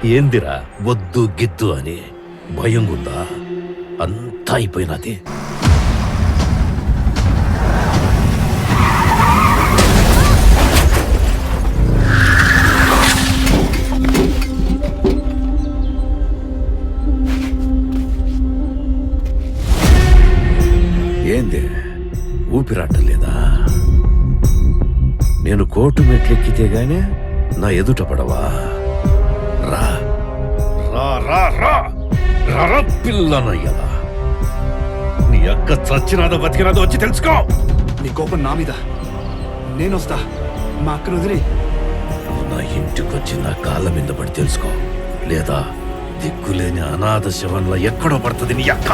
ఏందిరా వద్దు గిద్దు అని భయం ఉందా? అంతా అయిపోయినది. ఏంది ఊపిరాటలేదా? నేను కోర్టు మెట్లెక్కితే గానే నా ఎదుట పడవా? రా రా రా రా రా పిల్లనయ్యలా. నీ అక్క చచ్చినాదో బతికినాదో వచ్చి తెలుసుకో. నీ కోపం నా మీద, నేనొస్తా. మా అక్కను వదిలి నువ్వు నా ఇంటికొచ్చి నా కాళ్ళ మీద పడి తెలుసుకో, లేదా దిక్కులేని అనాథ శవంలో ఎక్కడో పడుతుంది నీ అక్క.